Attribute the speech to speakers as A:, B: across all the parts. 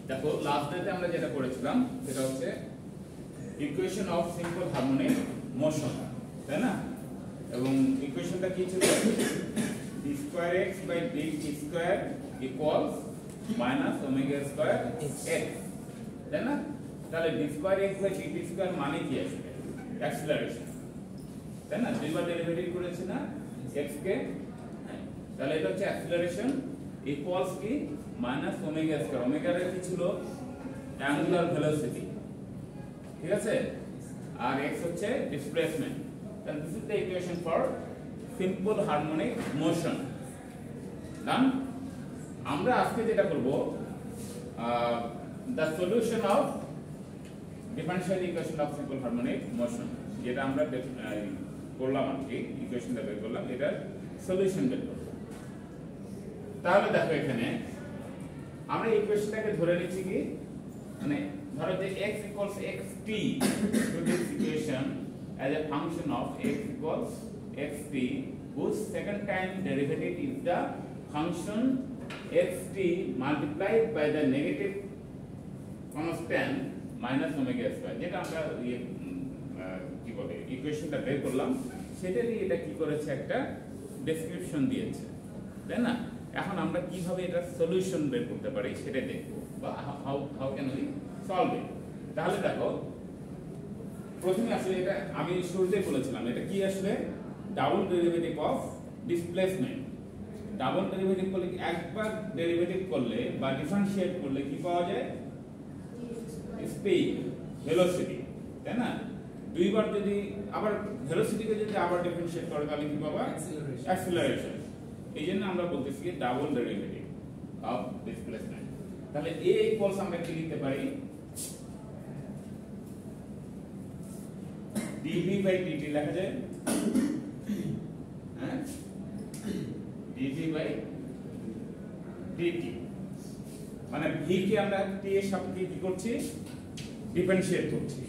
A: দেখো লাস্ট ডেতে আমরা যেটা করেছিলাম সেটা হচ্ছে equation of simple harmonic motion, তাই না? এবং ইকুয়েশনটা কি ছিল? d square x by dt square equals minus omega square x, তাই না? তাহলে d square x by dt square মানে কি আসলে? অ্যাক্সিলারেশন, তাই না? দুইবার ডেরিভেটিভ করেছি না x কে, তাহলে এটা হচ্ছে অ্যাক্সিলারেশন ইকুয়ালস কি মাইনাস ওমেগা স্কয়ার। ওমেগা এর কি ছিল? অ্যাঙ্গুলার ভেলোসিটি, ঠিক আছে? আর x হচ্ছে ডিসপ্লেসমেন্ট। তাহলে this is the equation for simple harmonic motion. Done. আমরা আজকে যেটা করব the solution of differential equation of simple harmonic motion, যেটা আমরা করলাম আর কি, ইকুয়েশনটা বের করলাম, এটার সলিউশন বের করব। তাহলে দেখো এখানে আমরা ইকুয়েশনটাকে ধরে নিচ্ছি কি, মানে ধরো যে x equals xt to this equation as a function of x equals xt whose second time derivative is the function xt multiplied by the negative constant minus omega square, যেটা আমরা কি বলে ইকুয়েশনটা বের করলাম সেটারই এটা কি করেছে একটা ডেসক্রিপশন দিয়েছে, তাই না? এখন আমরা কিভাবে এটা সলিউশন বের করতে পারি সেটা দেখব, বা how can we solve it. তাহলে দেখো প্রথমে আসলে এটা আমি শুরুতেই বলেছিলাম, এটা কি আসলে double derivative of displacement. Double derivative করলে একবার ডেরিভেটিভ করলে বা ডিফারেন্সিয়েট করলে কি পাওয়া যায়? স্পিড, ভেলোসিটি, তাই না? দুইবার যদি আবার ভেলোসিটিকে যদি আবার ডিফারেন্সিয়েট করে তাহলে কি পাবো? অ্যাক্সিলারেশন। এই জন্য আমরা বলতেছি ডাবল ডেরিভেটিভ অফ ডিসপ্লেসমেন্ট। তাহলে a ইকুয়ালস আমরা কি লিখতে পারি? dv বাই dt লেখা যায়, হ্যাঁ, dv বাই dt মানে v কে আমরা t এর সাপেক্ষে কি করছি? ডিফারেন্সিয়েট করছি,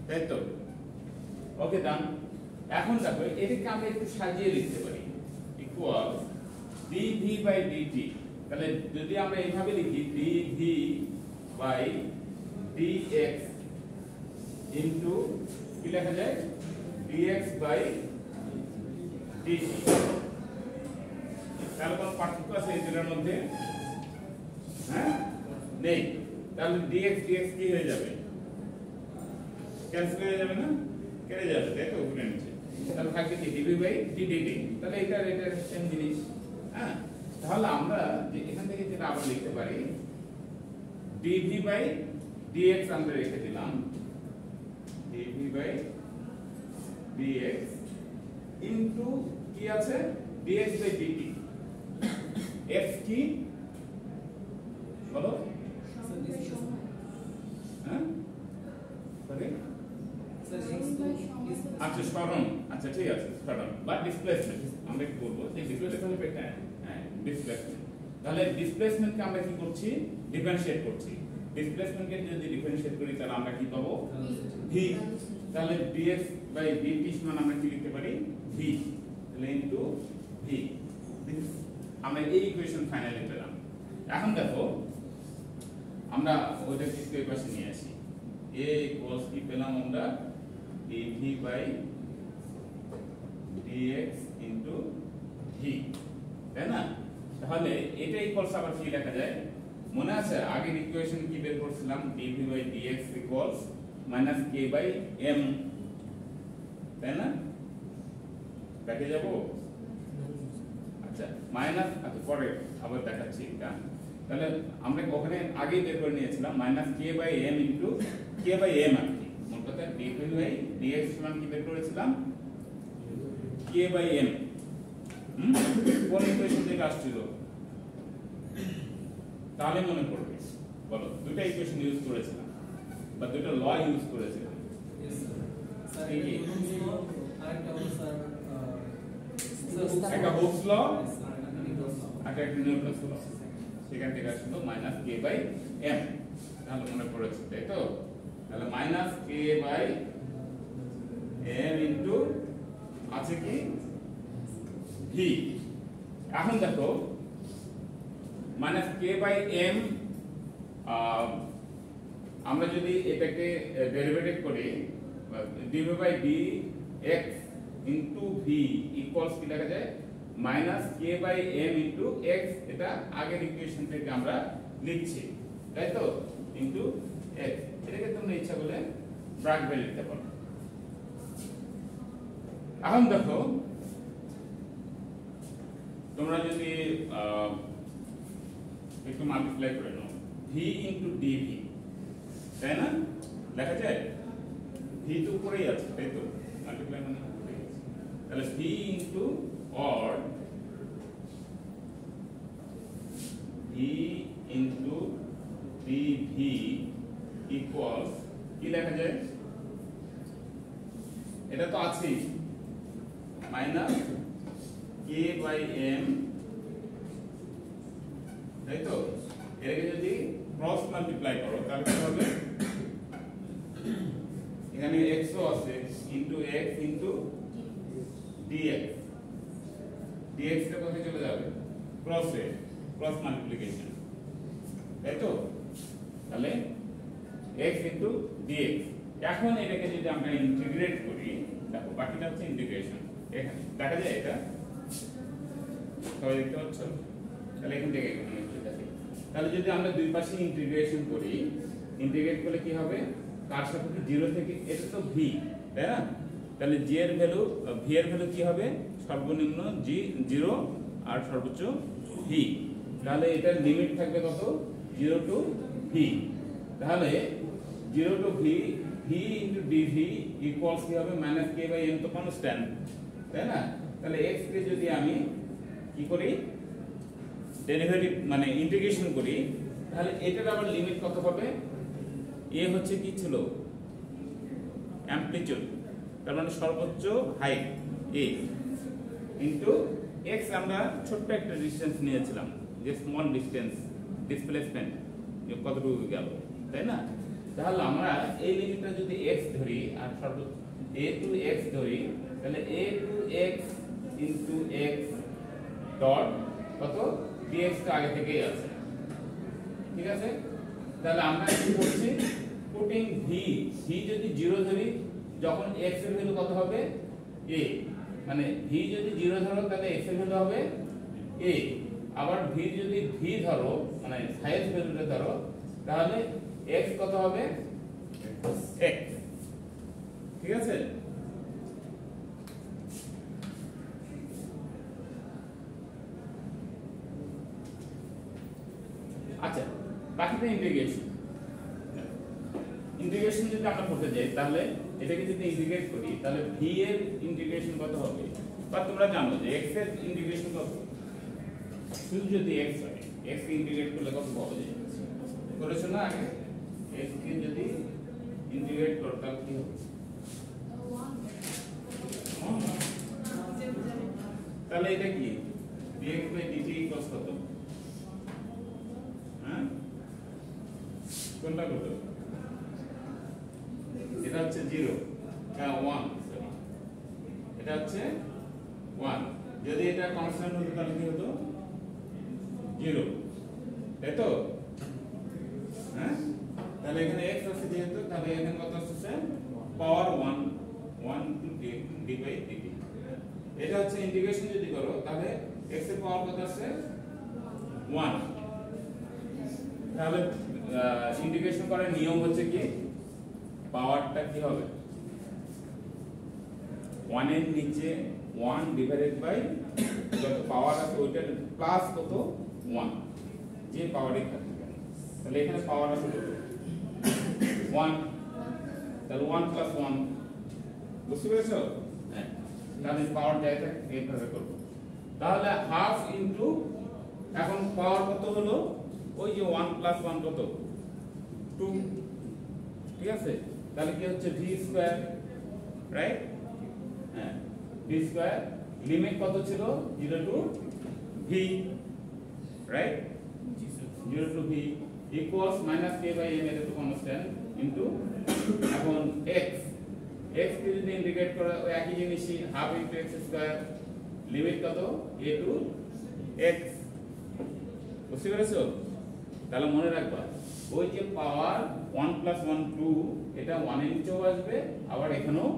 A: তাই তো? ওকে ডান। এখন দেখো এটাকে আমরা একটু সাজিয়ে লিখতে পারি, ইকুয়াল dv বাই dt। তাহলে যদি আমরা এইভাবে লিখি dv বাই dx ইনটু কি লেখা যায়? dx by dt। তাহলে কোন পার্থক্য আছে এই দুটোর মধ্যে? হ্যাঁ, নেই। তাহলে dx dx কি হয়ে যাবে? ক্যান্সেল হয়ে যাবে না? কেটে যাবে, তাই তো? উপরে নিচে তাহলে থাকবে কি dv বাই dt। তাহলে এটা সেম জিনিস। হ্যাঁ, তাহলে আমরা যে এখান থেকে যেটা আবার লিখতে পারি dv বাই dx আমরা রেখে দিলাম, dv বাই dx ইনটু কি আছে? dx by dt। f কি বলো? হ্যাঁ, সরি, আচ্ছা সরণ, আচ্ছা ঠিক আছে, সরণ বা ডিসপ্লেসমেন্ট আমরা কি করব? যে ডিসপ্লেসমেন্ট এটা, হ্যাঁ, ডিসপ্লেসমেন্ট। তাহলে ডিসপ্লেসমেন্টকে আমরা কি করছি? ডিফারেন্সিয়েট করছি। ডিসপ্লেসমেন্টকে যদি ডিফারেন্সিয়েট করি তাহলে আমরা কি পাবো? v। তাহলে dx বাই dt সমান আমরা কি লিখতে পারি? v। তাহলে ইনটু v। আমরা এই ইকুয়েশন ফাইনালি পেলাম। এখন দেখো আমরা ওইটা কি ইকুয়েশন নিয়ে আসি, a ইকুয়ালস কি পেলাম আমরা? dv by dx into v, তাই না? তাহলে এটা ইকুয়ালস আবার কি লেখা যায়? মনে আছে আগের ইকুয়েশন কি বের করছিলাম? dv by dx equals minus k by m, তাই না? দেখে যাব। আচ্ছা মাইনাস, আচ্ছা পরে আবার দেখাচ্ছি এটা। তাহলে আমরা ওখানে আগেই বের করে নিয়েছিলাম minus k by m into k by m আর কি। মোট কথা dv বাই dx সমান কি বের করেছিলাম? k by m। কোন ইকুয়েশন থেকে আসছিল? তাহলে মনে পড়বে, বলো। দুটো ইকুয়েশন ইউজ করেছিলাম বা দুটো ল ইউজ করেছিলাম। একটা হুকস ল আর একটা নিউটনস ল, সেখান থেকে আসলো মাইনাস k বাই m। তাহলে মনে পড়েছে, তাই তো? তাহলে minus k by m into আছে কি v। এখন দেখো মাইনাস k বাই m আমরা যদি এটাকে ডেরিভেটিভ করি dv by dx into v equals কি লেখা যায় minus k by m into x, এটা আগের ইকুয়েশন থেকে আমরা লিখছি, তাই তো, ইনটু x। এটাকে তোমরা ইচ্ছা করলে ব্র্যাকেট ভ্যালু দিতে পারো। এখন দেখো তোমরা যদি একটু মাল্টিপ্লাই করে নাও v ইনটু dv, তাই না, লেখা যায় v তো উপরেই আছে, তাই তো, মাল্টিপ্লাই মানে উপরেই আছে, তাহলে v into or v into dv equals কি লেখা যায়, এটা তো আছেই, মাইনাস k বাই m, তাই তো। এটাকে যদি ক্রস মাল্টিপ্লাই করো তাহলে কি হবে, এখানে x ও আছে into x into dx, dx টা কোথায় চলে যাবে, ক্রসে, ক্রস মাল্টিপ্লিকেশন, তাই তো। তাহলে x ইনটু dx। এখন এটাকে যদি আমরা ইন্টিগ্রেট করি, দেখো বাকিটা হচ্ছে ইন্টিগ্রেশন, এখানে দেখা যায় এটা সবাই দেখতে পাচ্ছ, তাহলে এখান থেকে এখানে দেখি, তাহলে যদি আমরা দুই পাশে ইন্টিগ্রেশন করি, ইন্টিগ্রেট করলে কি হবে, কার সাপেক্ষে 0 থেকে, এটা তো v, তাই না, তাহলে g এর ভ্যালু, v এর ভ্যালু কি হবে, সর্বনিম্ন g 0 আর সর্বোচ্চ v, তাহলে এটার লিমিট থাকবে কত, 0 টু v, তাহলে 0 to v, v into dv equals কি হবে, মাইনাস k বাই m তো কনস্ট্যান্ট, তাই না। তাহলে x কে যদি আমি কি করি, ডেরিভেটিভ মানে ইন্টিগ্রেশন করি, তাহলে এটার আবার লিমিট কত হবে, a হচ্ছে কি ছিল, অ্যামপ্লিটিউড, তার মানে সর্বোচ্চ হাইট a ইনটু x, আমরা ছোট্ট একটা ডিসটেন্স নিয়েছিলাম, যে স্মল ডিসটেন্স ডিসপ্লেসমেন্ট কতটুকু গেল, তাই না। তাহলে আমরা এই লিমিটটা যদি x ধরি আর সর্বোচ্চ a টু x ধরি, তাহলে a to x into x dot কত, dx টা আগে থেকেই আছে, ঠিক আছে। তাহলে আমরা কি করছি, পুটিং v যদি 0 ধরি, যখন x এর ভ্যালু কত হবে, a, মানে v যদি 0 ধরো তাহলে x এর ভ্যালু হবে a, আবার v যদি v ধরো মানে হাইয়েস্ট ভ্যালুটা ধরো, তাহলে x কত হবে, x, ঠিক আছে। আচ্ছা, বাকিটা ইন্টিগ্রেশন, ইন্টিগ্রেশন যদি আমরা করতে যাই, তাহলে এটাকে যদি ইন্টিগ্রেট করি, তাহলে v এর ইন্টিগ্রেশন কত হবে, বা তোমরা জানো যে x এর ইন্টিগ্রেশন কত, শুধু যদি x হয়, x কে ইন্টিগ্রেট করলে কত পাওয়া যায়, করেছো না আগে, x কে যদি ইন্টিগ্রেট করো তাহলে কি হবে, তাহলে এটা কি dx বাই dt ইকুয়ালস কত, হ্যাঁ, কোনটা কত, এটা হচ্ছে 0, 1, এটা হচ্ছে 1, যদি এটা কনস্ট্যান্ট হতো তাহলে কি হতো, 0, তাই তো, হ্যাঁ। তাহলে এখানে x আছে যেহেতু, তাহলে এখানে কত আসছে, পাওয়ার 1 টু d বাই dt, এটা হচ্ছে ইন্টিগ্রেশন যদি করো, তাহলে x এর পাওয়ার কত আছে, 1, তাহলে ইন্টিগ্রেশন করার নিয়ম হচ্ছে কি, পাওয়ারটা কি হবে, 1 এর নিচে 1 ডিভাইডেড বাই যত পাওয়ার আছে ওইটার প্লাস কত, 1, যে পাওয়ারই থাকে, তাহলে এখানে পাওয়ার আছে কত, 1, তাহলে 1 প্লাস 1, বুঝতে পেরেছো, হ্যাঁ। তাহলে পাওয়ার জায়গাটা এইভাবে করব, তাহলে হাফ ইনটু, এখন পাওয়ার কত হলো, ওই যে 1 প্লাস 1 কত, 2, ঠিক আছে। তাহলে কি হচ্ছে v স্কয়ার, রাইট, হ্যাঁ, v স্কয়ার, লিমিট কত ছিল, 0 to v, right, 0 to v equals minus k by m, এটা তো কনস্ট্যান্ট, ইনটু এখন x কে যদি ইন্টিগ্রেট করা ওই একই জিনিসই, half into x square, limit কত, a টু x, বুঝতে পেরেছো। তাহলে মনে রাখবা ওই যে পাওয়ার 1 + 1 2 এটা 1 এর নিচেও আসবে, আবার এখানেও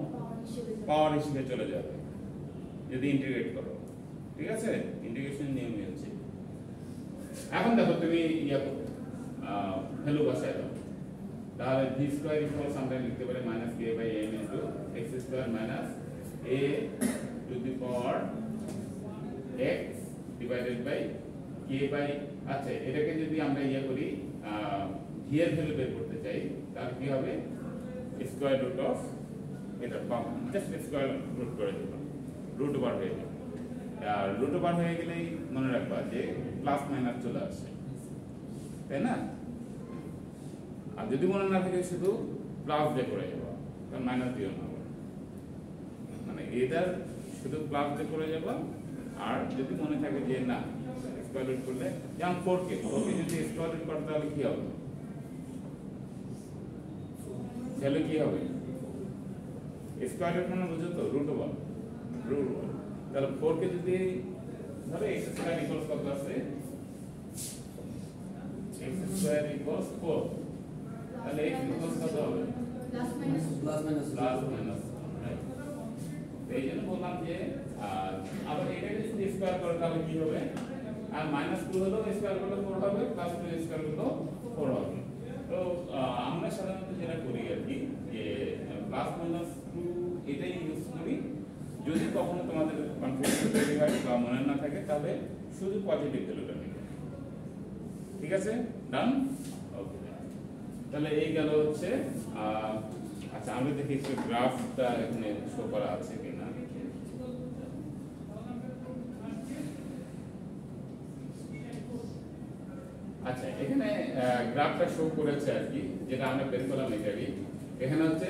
A: পাওয়ার হিসেবে চলে যাবে যদি ইন্টিগ্রেট করো। ঠিক আছে, ইন্টিগ্রেশন নিয়মই হচ্ছে। এখন দেখো তুমি ভ্যালু বসায় দাও, তাহলে ভি স্কয়ার ইকুয়ালস আমরা লিখতে পারি -k/m into x square minus a to the power x divided by k by, আচ্ছা এটাকে যদি আমরা করি ভি এর ভ্যালু বের করতে চাই, তাহলে কি হবে স্কয়ার রুট অফ এটা জাস্ট স্কয়ার রুট করে দেব, রুট ওভার হয়ে যাবে। আর রুট ওভার হয়ে গেলেই মনে রাখবা যে প্লাস মাইনাস চলে আসে, তাই না? আর যদি মনে না থাকে শুধু প্লাস দিয়ে করে যাবো, কারণ মাইনাস দিও না, মানে এটার শুধু প্লাস দিয়ে করে যাবো। আর যদি মনে থাকে যে না স্কয়ার রুট করলে, যেমন 4k যদি স্কয়ার রুট করতে তাহলে কি হবে, তাহলে কি হবে স্কয়ার রুট মানে বুঝো তো, রুট ওভার, তাহলে 4k যদি ধরো x স্কয়ার ইকুয়ালস কত আছে, x স্কয়ার ইকুয়ালস 4, তাহলে x ইকুয়ালস কত হবে প্লাস মাইনাস, রাইট? এই জন্য বললাম যে আবার এটাকে যদি স্কয়ার করে তাহলে কি হবে, আর -2 হলো স্কয়ার করলে 4 হবে, +2 স্কয়ার করলে 4 হবে। তো আমরা সাধারণত যেটা করি আর কি, যে +-2 এটাই ইউজ করি। যদি কখনো তোমাদের কনফিউশন তৈরি হয় বা মনে না থাকে, তাহলে শুধু পজিটিভ ভ্যালুটা নিবে। ঠিক আছে, ডান? ওকে, তাহলে এই গেল হচ্ছে। আচ্ছা আমি দেখি একটু গ্রাফটা এখানে শো করা আছে কিনা। আচ্ছা এখানে গ্রাফটা শো করেছে আর কি, যেটা আমরা বের করলাম এটারই। এখানে হচ্ছে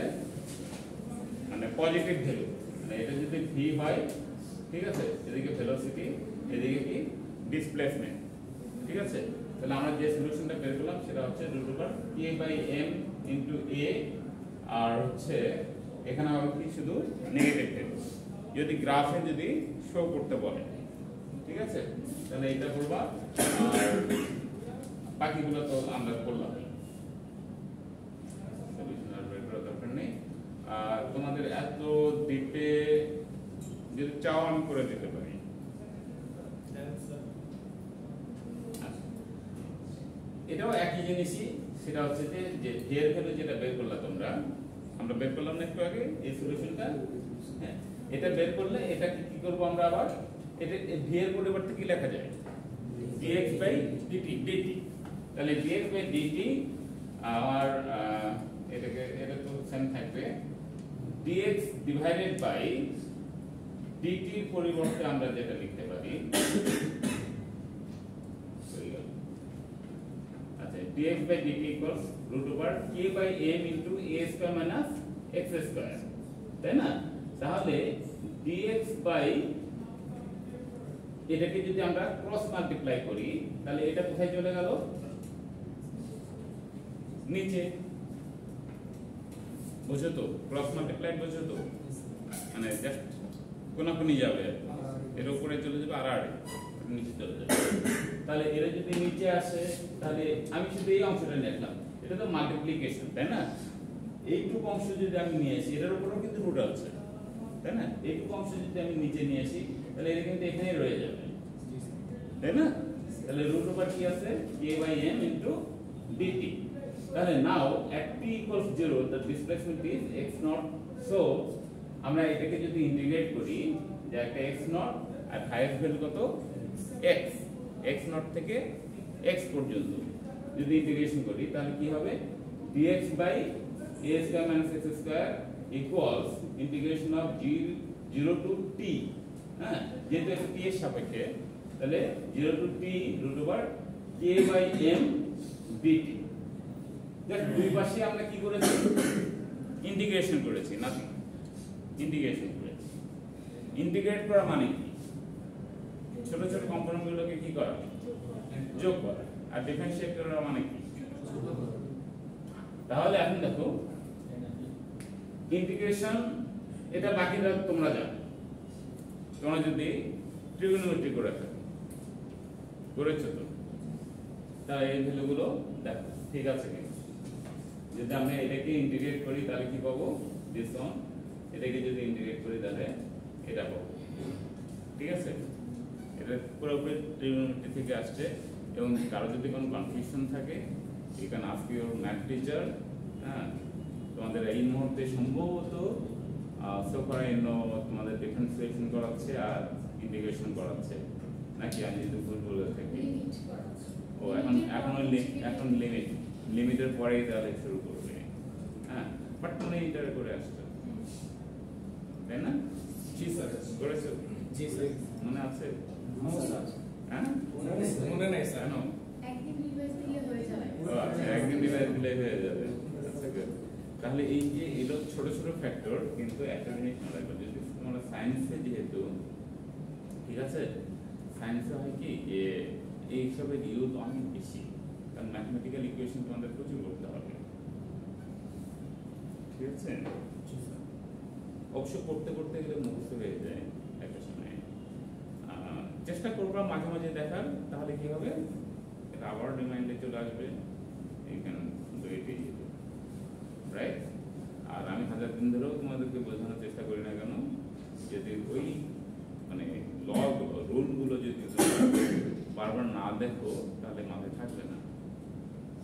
A: মানে পজিটিভ ভ্যালু, মানে এটা যদি ভি হয়, ঠিক আছে, এদিকে ভেলোসিটি, এদিকে কি ডিসপ্লেসমেন্ট। ঠিক আছে, তাহলে আমরা যে সলিউশনটা বের করলাম সেটা হচ্ছে √k/m ইনটু a, আর হচ্ছে এখানে হবে কি শুধু নেগেটিভ ভ্যালু যদি গ্রাফে যদি শো করতে বলে। ঠিক আছে, তাহলে এটা করবা, আর বাকিগুলো তো আমরা করলাম, সলিউশন আর বের করার দরকার নেই। আর তোমাদের এত ডিপে যদি চাও আমি করে দিতে পারি। এটাও একই জিনিসই, সেটা হচ্ছে যে ভি এর ভ্যালু যেটা বের করলা তোমরা, আমরা বের করলাম না একটু আগে এই সলিউশনটা, হ্যাঁ, এটা বের করলে এটা কি করব আমরা আবার, এটা ভি এর পরিবর্তে কি লেখা যায় dx/dt, তাহলে dx/dt আর এটাকে এটা তো সেম থাকবে, dx ডিভাইডেড বাই dt এর পরিবর্তে আমরা যেটা লিখতে পারি, আচ্ছা dx/dt equals √k/m into a square minus x square, তাই না? তাহলে dx বাই এটাকে যদি আমরা ক্রস মাল্টিপ্লাই করি, তাহলে এটা কোথায় চলে গেল, নিচে। বুঝছো তো, ক্রস মাল্টিপ্লাই বুঝছো তো, মানে জাস্ট কোনাকুনি যাবে, এর উপরে চলে যাবে আর নিচে চলে যাবে। তাহলে এরা যদি নিচে আসে, তাহলে আমি শুধু এই অংশটা নিলাম, এটা তো মাল্টিপ্লিকেশন, তাই না? এইটুকু অংশ যদি আমি নিয়ে আসি, এটার উপরেও কিন্তু রুট আছে, তাই না? এইটুকু অংশ যদি আমি নিচে নিয়ে আসি, তাহলে এটা কিন্তু এখানেই রয়ে যাবে, তাই না? তাহলে রুট ওভার কি আছে k/m ইনটু dt। তাহলে নাও at t equals 0 the displacement is x0, so আমরা এটাকে যদি ইন্টিগ্রেট করি, যে একটা x0 আর হাইয়েস্ট ভ্যালু কত x, x0 থেকে x পর্যন্ত যদি ইন্টিগ্রেশন করি, তাহলে কি হবে dx by a square minus x square equals integration of 0 to t, হ্যাঁ, যেহেতু এটা t এর সাপেক্ষে, তাহলে 0 টু t √k/m dt। দেখ দুই পাশে আমরা কি করেছি, ইন্টিগ্রেশন করেছি, নাথিং, ইন্টিগ্রেশন করেছি। ইন্টিগ্রেট করা মানে কি, ছোট ছোট কম্পোনেন্টগুলোকে কি করা, যোগ করা। আর ডিফারেন্সিয়েট করা মানে কি, তাহলে এখন দেখো ইন্টিগ্রেশন, এটা বাকিটা তোমরা জানো, তোমরা যদি ট্রিগোনোমেট্রি করে থাকো, করেছো তো, তাহলে এই ভ্যালুগুলো দেখো। ঠিক আছে কি যদি আমরা এটাকে ইন্টিগ্রেট করি তাহলে কি পাবো দিস ওয়ান এটাকে যদি ইন্টিগ্রেট করি তাহলে এটা পাবো ঠিক আছে এটা পুরোপুরি ট্রিগোনোমেট্রি থেকে আসছে এবং কারো যদি কোনো কনফিউশন থাকে you can ask your math teacher হ্যাঁ তোমাদের এই মুহূর্তে সম্ভবত তোমাদের ডিফারেন্সিয়েশন করাচ্ছে আর ইন্টিগ্রেশন করাচ্ছে নাকি আমি যদি ভুল বলে থাকি ও এখন লিমিটের পরেই তাহলে শুরু করবে হ্যাঁ বাট মনে ইন্টার করে আসছে তাই না জি স্যার করেছো জি স্যার মনে আছে হ্যাঁ মনে নাই স্যার একদিন রিভাইজ দিলে হয়ে যাবে একদিন রিভাইজ দিলে হয়ে যাবে আচ্ছা তাহলে এই যে এলো ছোট ছোট ফ্যাক্টর কিন্তু একটা জিনিস মনে রাখবে যদি তোমরা সায়েন্সে যেহেতু ঠিক আছে সায়েন্সে হয় কি যে এই হিসাবে ইউজ অনেক বেশি কারণ ম্যাথমেটিক্যাল ইকুয়েশন তোমাদের প্রচুর করতে হবে ঠিক আছে অবশ্য করতে করতে গেলে মুখস্থ হয়ে যায় একটা সময় চেষ্টা করবা মাঝে মাঝে দেখার তাহলে কি হবে এটা আবার রিমাইন্ডে চলে আসবে এইখানে রাইট আর আমি 1000 দিন ধরেও তোমাদেরকে বোঝানোর চেষ্টা করি না কেন যদি ওই মানে রুলগুলো যদি বারবার না দেখো তাহলে মাথায় থাকবে না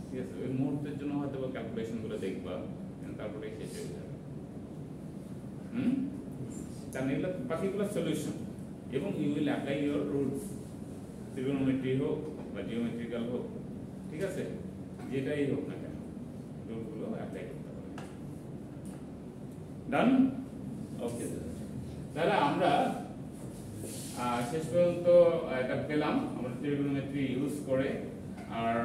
A: ঠিক আছে ওই মুহূর্তের জন্য হয়তো বা ক্যালকুলেশনগুলো দেখবা তারপরে শেষ হয়ে যাবে কারণ এগুলো বাকিগুলো সলিউশন এবং you will apply your rules trigonometry হোক বা জিওমেট্রিক্যাল হোক ঠিক আছে যেটাই হোক না কেন রুলগুলো অ্যাপ্লাই করতে হবে ডান ওকে তাহলে আমরা শেষ পর্যন্ত এটা পেলাম আমরা ট্রিগোনোমেট্রি ইউজ করে আর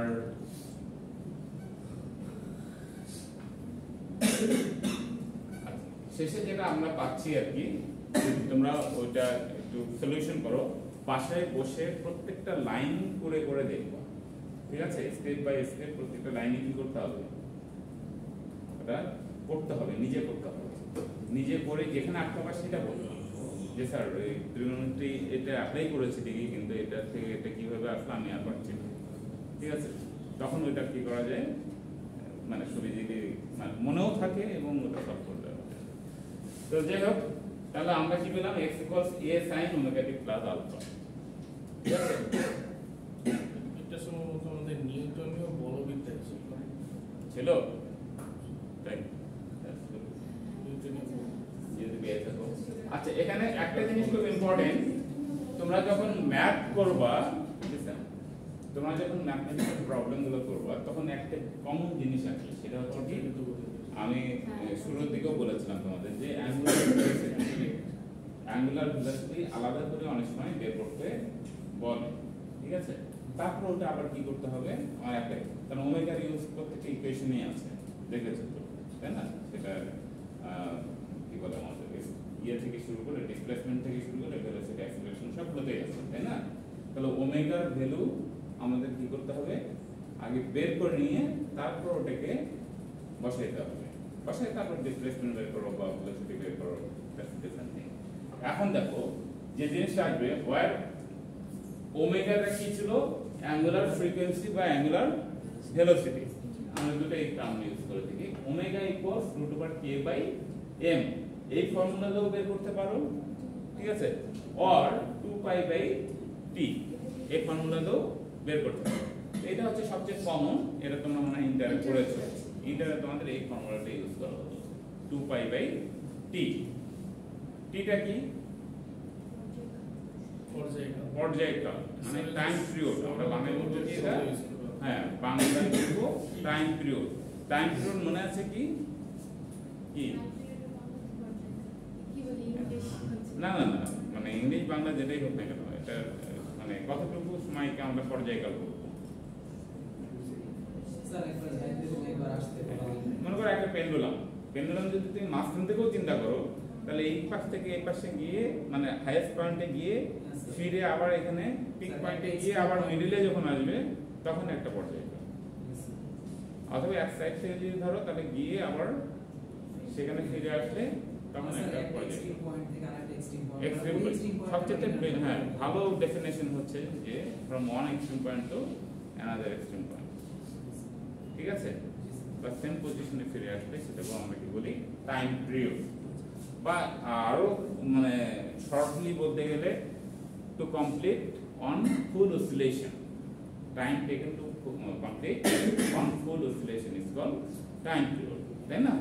A: শেষে যেটা আমরা পাচ্ছি আর কি তোমরা ওইটা একটু সলিউশন করো বাসায় বসে প্রত্যেকটা লাইন করে করে দেখবা ঠিক আছে স্টেপ বাই স্টেপ প্রত্যেকটা লাইনে কি করতে হবে ওটা করতে হবে নিজে করতে হবে নিজে করে যেখানে আটকা পাস সেটা বলবো যে স্যার এই ট্রিগোনোমেট্রি এটা অ্যাপ্লাই করেছে ঠিকই কিন্তু এটা থেকে এটা কিভাবে আসলে আমি আর পারছি না ঠিক আছে তখন ওইটা কি করা যায় মানে সুবিধা মানে মনেও থাকে এবং ওটা সলভ করতে হবে তো যাই হোক তাহলে আমরা কি পেলাম x a sin omega t plus alpha ঠিক আছে
B: এটা সম্ভবত আমাদের নিউটনীয় বলবিদ্যা
A: ছিল তাই আচ্ছা এখানে একটা জিনিস খুব ইম্পর্টেন্ট তোমরা যখন ম্যাথ করবা বুঝছেন তোমরা যখন ম্যাথমেটিক্যাল প্রবলেমগুলো করবা তখন একটা কমন জিনিস আছে সেটা হচ্ছে কি আমি শুরুর দিকেও বলেছিলাম তোমাদের যে অ্যাঙ্গুলার ভেলোসিটি আলাদা করে অনেক সময় বের করতে বলে ঠিক আছে তারপর ওটা আবার কি করতে হবে আমার একটা কারণ ওমেগার ইউজ প্রত্যেকটা ইকুয়েশনই আছে দেখেছো তো তাই না সেটা কি বলে আমাদের ইয়ে থেকে শুরু করে ডিসপ্লেসমেন্ট থেকে শুরু করে ভেলোসিটি অ্যাক্সিলারেশন সবগুলোতেই আছে তাই না তাহলে ওমেগার ভ্যালু আমাদের কি করতে হবে আগে বের করে নিয়ে তারপর ওটাকে বসাইতে হবে বসাই তারপর ডিসপ্লেসমেন্ট বের করো বা ভেলোসিটি বের করো এখন দেখো যে জিনিসটা আসবে ওয়ার ওমেগাটা কি ছিল অ্যাঙ্গুলার ফ্রিকোয়েন্সি বা অ্যাঙ্গুলার ভেলোসিটি আমরা দুটো এই টার্ম ইউজ করে থাকি ওমেগা ইকুয়ালস √k/m এই ফর্মুলা দিয়েও বের করতে পারো ঠিক আছে অর 2π/t এই ফর্মুলা দিয়েও বের করতে পারো এটা হচ্ছে সবচেয়ে কমন এটা তোমরা মনে হয় ইন্টারে করেছো ইন্টারে তোমাদের এই ফর্মুলাটা ইউজ করা হতো 2π/t টিটা কি পর্যায়কাল মানে টাইম পিরিয়ড আমরা বাংলায় বলতে কি এটা হ্যাঁ বাংলায় বলবো টাইম পিরিয়ড মনে আছে কি কি না না না মানে ইংলিশ বাংলা যেটাই হোক না কেন এটা মানে কতটুকু সময়কে আমরা পর্যায়কাল বলবো মনে করো একটা পেন্ডুলাম যদি তুমি মাঝখান থেকেও চিন্তা করো তাহলে এই পাশ থেকে এই পাশে গিয়ে মানে হাইয়েস্ট পয়েন্টে গিয়ে ফিরে আবার এখানে পিক পয়েন্টে গিয়ে আবার মিডলে যখন আসবে তখন একটা পর্যায় অথবা এক সাইড থেকে যদি ধরো তাহলে গিয়ে আবার সেখানে ফিরে আসলে তখন একটা পর্যায় সবচেয়ে হ্যাঁ ভালো ডেফিনেশন হচ্ছে যে from one extreme point to another extreme point ঠিক আছে, বা সেম পজিশনে ফিরে আসবে সেটাকে আমরা কি বলি টাইম পিরিয়ড, বা আরো মানে শর্টলি বলতে গেলে to complete one full oscillation, time taken to complete one full oscillation is called time period, তাই না?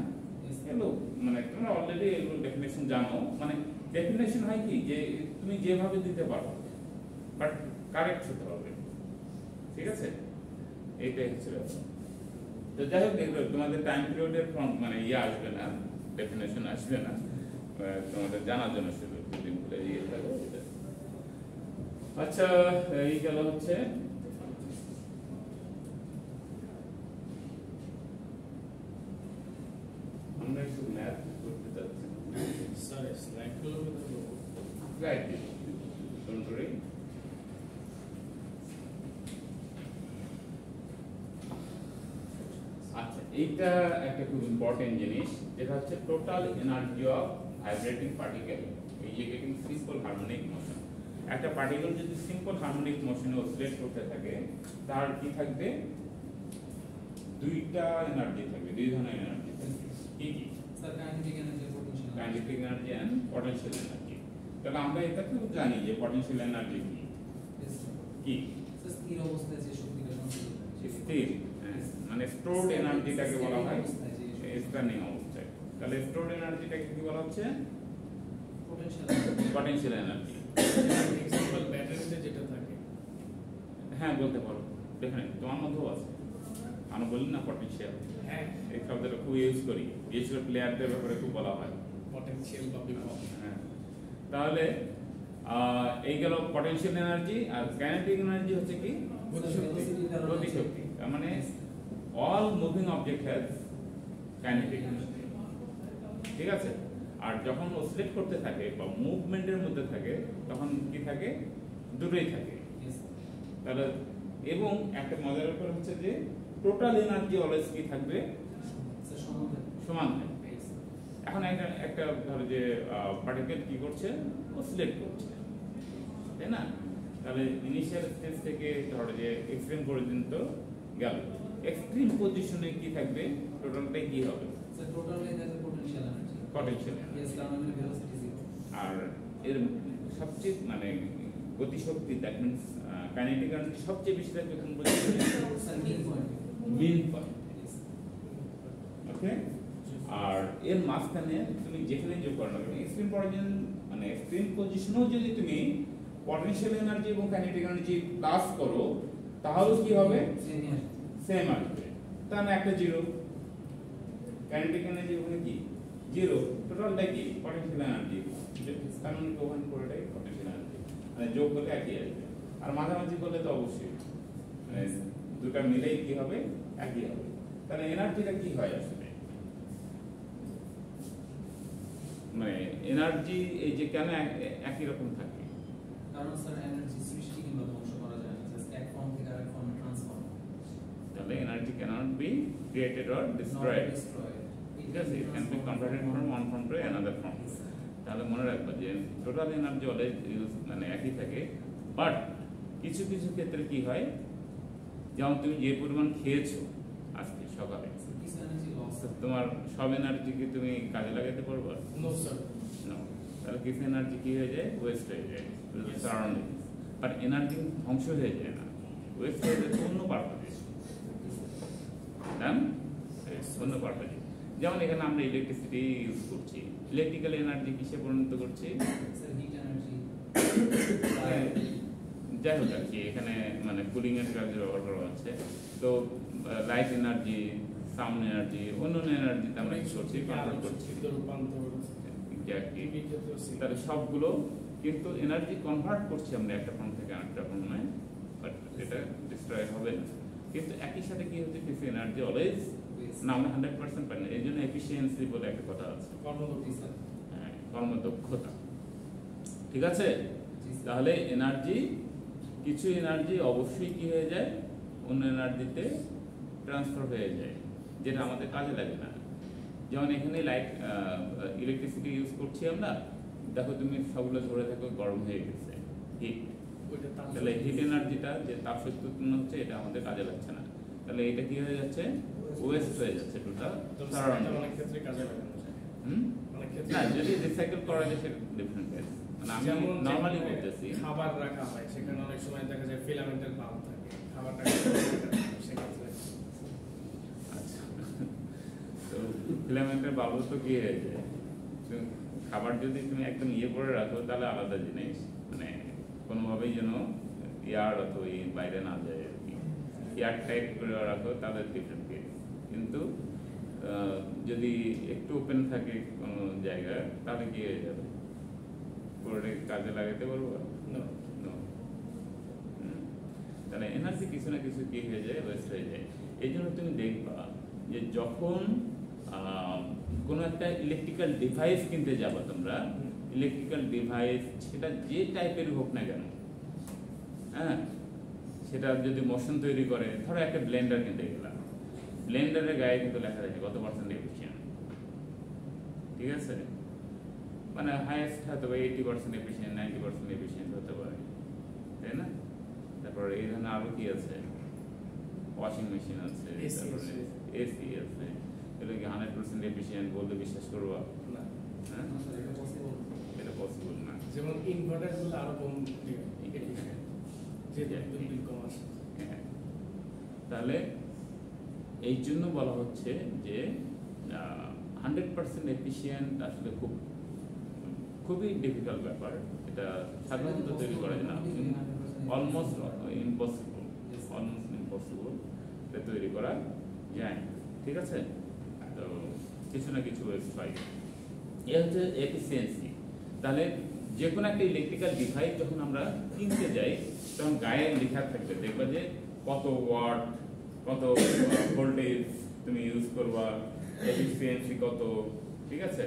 A: এগুলো মানে তোমরা অলরেডি এগুলো ডেফিনেশন জানো, মানে ডেফিনেশন হয় কি যে তুমি যেভাবে দিতে পারো বাট কারেক্ট হতে হবে, ঠিক আছে, এইটাই হচ্ছে ব্যাপার। তো যাই হোক এগুলো তোমাদের টাইম পিরিয়ডের মানে ইয়ে আসবে না, ডেফিনেশন আসবে না, তোমাদের জানার জন্য শুধু যদি ভুলে গিয়ে থাকো এটা। আচ্ছা, এই গেল হচ্ছে আমরা একটু ম্যাথ করতে যাচ্ছি,
B: স্যার স্লাইডগুলো
A: রাইট, ডোন্ট ওয়ারি। আচ্ছা, এইটা একটা খুব ইম্পর্টেন্ট জিনিস, যেটা হচ্ছে total energy of vibrating particle indicating simple harmonic motion. একটা পার্টিকেল যদি সিম্পল হারমোনিক মোশনে অসিলেট করতে থাকে, তার কি থাকবে? দুইটা এনার্জি থাকবে, দুই ধরনের এনার্জি থাকবে। কি কি?
C: Sir kinetic energy, potential
A: kinetic energy and potential energy. তাহলে আমরা এটা তো জানি যে পটেনশিয়াল এনার্জি কি কি
C: স্যার স্থির অবস্থায় যে শক্তিটা সঞ্চিত থাকে
A: স্থির, মানে স্টোরড এনার্জিটাকে বলা হয় স্ট্যান্ডিং অবস্থায়। তাহলে স্টোরড এনার্জিটাকে কি বলা হচ্ছে?
C: Potential
A: potential energy.
B: এক্সাম্পল ব্যাটারিতে যেটা থাকে।
A: হ্যাঁ, বলতে পারো, ডেফিনেটলি তোমার মধ্যেও আছে। আমরা বলি না পটেনশিয়াল,
B: হ্যাঁ,
A: এই শব্দটা খুব ইউজ করি, বিশেষ করে প্লেয়ারদের ব্যাপারে খুব বলা হয়।
B: পটেনশিয়াল বা বিভব।
A: হ্যাঁ, তাহলে এই গেল পটেনশিয়াল এনার্জি। আর কাইনেটিক এনার্জি হচ্ছে কি? গতিশক্তি। তার মানে all moving object has kinetic energy, ঠিক আছে। আর যখন অসিলেট করতে থাকে বা মুভমেন্টের মধ্যে থাকে, তখন কি থাকে? দুটোই থাকে। তাহলে এবং একটা মজার ব্যাপার হচ্ছে যে টোটাল এনার্জি অলওয়েজ কি থাকবে? সমান থাকবে। এখন একটা ধরো যে পার্টিকেল কি করছে? অসিলেট করছে, তাই না? তাহলে ইনিশিয়াল স্টেজ থেকে ধরো যে এক্সট্রিম পর্যন্ত গেল, এক্সট্রিম পজিশনে কি থাকবে? টোটালটাই কি হবে?
C: Sir totally that's potential energy.
A: Potential.
C: Yes, কারণ ভেলোসিটি জিরো।
A: আর এর সবচেয়ে মানে গতিশক্তি, দ্যাট মিন্স কাইনেটিক এনার্জি সবচেয়ে বেশি থাকবে কোন পজিশনে?
C: স্যার মিন পয়েন্ট।
A: মিন পয়েন্ট, ওকে। আর এর মাঝখানে তুমি যেখানে যোগ করো না কেন, এক্সট্রিম পজিশন মানে এক্সট্রিম পজিশনেও যদি তুমি পটেনশিয়াল এনার্জি এবং কাইনেটিক এনার্জি প্লাস করো, তাহলে কি হবে? সেম আসবে। তাহলে একটা জিরো, কাইনেটিক এনার্জি ওখানে কি? জিরো, টোটালটা কি? Potential energy. কারণ ওখানে পুরোটাই পটেনশিয়াল এনার্জি, মানে যোগ করলে একই আসবে। আর মাঝামাঝি করলে তো অবশ্যই মানে দুটা মিলেই কি হবে? একই হবে। তাহলে এনার্জিটা কি হয় আসলে? মানে এনার্জি এই যে কেন একই রকম থাকে?
C: কারণ স্যার এনার্জি সৃষ্টি কিংবা ধ্বংস করা যায় না, জাস্ট এক ফর্ম থেকে আরেক ফর্মে ট্রান্সফর্ম।
A: তাহলে energy cannot be created or destroyed, ঠিক আছে? It can be converted from one form to another form. তাহলে মনে রাখবে যে টোটাল এনার্জি অলওয়েজ মানে একই থাকে, বাট কিছু কিছু ক্ষেত্রে কি হয়, যেমন তুমি যে পরিমাণ খেয়েছো আজকে সকালে,
C: কিছু এনার্জি লস।
A: তোমার সব এনার্জি কি তুমি কাজে লাগাতে পারবে?
B: No sir.
A: No. তাহলে কিছু এনার্জি কি হয়ে যায়? ওয়েস্ট হয়ে যায় সারাউন্ডিং। বাট এনার্জি ধ্বংস হয়ে যায় না, ওয়েস্ট হয়ে যায় অন্য পারপাজে, অন্য পারপাজে। যেমন এখানে আমরা ইলেকট্রিসিটি ইউজ করছি, ইলেকট্রিক্যাল এনার্জি কিসে পরিণত করছি?
C: Sir hit energy.
A: যাই হোক আর কি, এখানে মানে কুলিং এর কাজে ব্যবহার করা হচ্ছে। তো লাইট এনার্জি, সাউন্ড এনার্জি, অন্যান্য এনার্জিতে আমরা কি করছি? কনভার্ট করছি।
B: রূপান্তর।
A: এক্স্যাক্টলি। তাহলে সবগুলো কিন্তু এনার্জি কনভার্ট করছি আমরা একটা ফর্ম থেকে আরেকটা ফর্মে, বাট এটা ডিস্ট্রয় হবে না। কিন্তু একই সাথে কি হচ্ছে? কিছু এনার্জি অলওয়েজ না, আমরা 100% পাই না। এই জন্য এফিসিয়েন্সি বলে একটা কথা আছে, কর্মদক্ষতা, ঠিক আছে? তাহলে এনার্জি, কিছু এনার্জি অবশ্যই কি হয়ে যায়? অন্য এনার্জিতে ট্রান্সফার হয়ে যায়, যেটা আমাদের কাজে লাগে না। যেমন এখানে লাইট ইলেকট্রিসিটি ইউজ করছি আমরা, দেখো তুমি সবগুলো ধরে থাকো, গরম হয়ে গেছে, হিট। তাহলে হিট এনার্জিটা যে তাপ শক্তি উৎপন্ন হচ্ছে, এটা আমাদের কাজে লাগছে না। তাহলে এটা কি হয়ে যাচ্ছে, ওয়েস্ট হয়ে যাচ্ছে টোটাল
B: তো
A: সারাউন্ডিং।
B: সেটা অনেক ক্ষেত্রে কাজে লাগানো যায়। অনেক ক্ষেত্রে
A: না, যদি রিসাইকেল করা যায় সেটা ডিফারেন্ট কেস, মানে আমি
B: যেমন
A: নরমালি
B: যেখানে
A: বলতেছি।
B: খাবার রাখা হয় সেখানে অনেক সময় দেখা যায় ফিলামেন্টের বাল্ব থাকে, খাবারটা সেক্ষেত্রে
A: আচ্ছা, তো ফিলামেন্টের বাল্ব তো কি হয়ে যায়, খাবার যদি তুমি একদম ইয়ে করে রাখো তাহলে আলাদা জিনিস, মানে কোনোভাবেই যেন ইয়ার অথবা বাইরে না যায় আর কি, ইয়ার টাইট করে রাখো তাহলে ডিফারেন্ট কেস। কিন্তু যদি একটু ওপেন থাকে কোনো জায়গা তাহলে কি হয়ে যাবে, পুরোটা কাজে লাগাতে পারবো
B: No.
A: No. তাহলে এনার্জি কিছু না কিছু কি হয়ে যায়, ওয়েস্ট হয়ে যায়। এই জন্য তুমি দেখবা যে যখন কোনো একটা ইলেকট্রিক্যাল ডিভাইস কিনতে যাবা তোমরা, ইলেকট্রিক্যাল ডিভাইস সেটা যে টাইপের হোক না কেন, হ্যাঁ, সেটা যদি মোশন তৈরি করে, ধরো একটা ব্লেন্ডার কিনতে গেলাম, ব্লেন্ডারের গায়ে কিন্তু লেখা থাকে কত পার্সেন্ট এফিসিয়েন্ট, ঠিক আছে, মানে হাইয়েস্ট হয়তো 80% এফিসিয়েন্ট, 90% এফিসিয়েন্ট হতে পারে, তাই না? তারপর এই ধরনের আরো কি আছে, ওয়াশিং মেশিন আছে,
B: AC
A: তারপরে
B: আছে।
A: এসি আছে, এগুলো কি 100% এফিসিয়েন্ট বলতে বিশ্বাস করবা?
B: না।
A: হ্যাঁ,
C: আসলে এটা পসিবল।
A: এটা পসিবল না।
B: যেমন ইনভার্টার গুলো আরো কম efficient, যেহেতু বিদ্যুৎ বিল কম আসে।
A: হ্যাঁ, তাহলে এই জন্য বলা হচ্ছে যে 100% এফিসিয়েন্ট আসলে খুবই ডিফিকাল্ট ব্যাপার, এটা সাধারণত তৈরি করা যায় না, অলমোস্ট ইম্পসিবল, অলমোস্ট ইম্পসিবল এটা তৈরি করা যায় না, ঠিক আছে? তো কিছু না কিছু ওয়েস্ট হয়, এ হচ্ছে এফিসিয়েন্সি। তাহলে যে কোনো একটা ইলেকট্রিক্যাল ডিভাইস যখন আমরা কিনতে যাই তখন গায়ে লেখা থাকবে, দেখবা যে কত ওয়াট, কত ভোল্টেজ তুমি ইউজ করবা, এফিসিয়েন্সি কত, ঠিক আছে,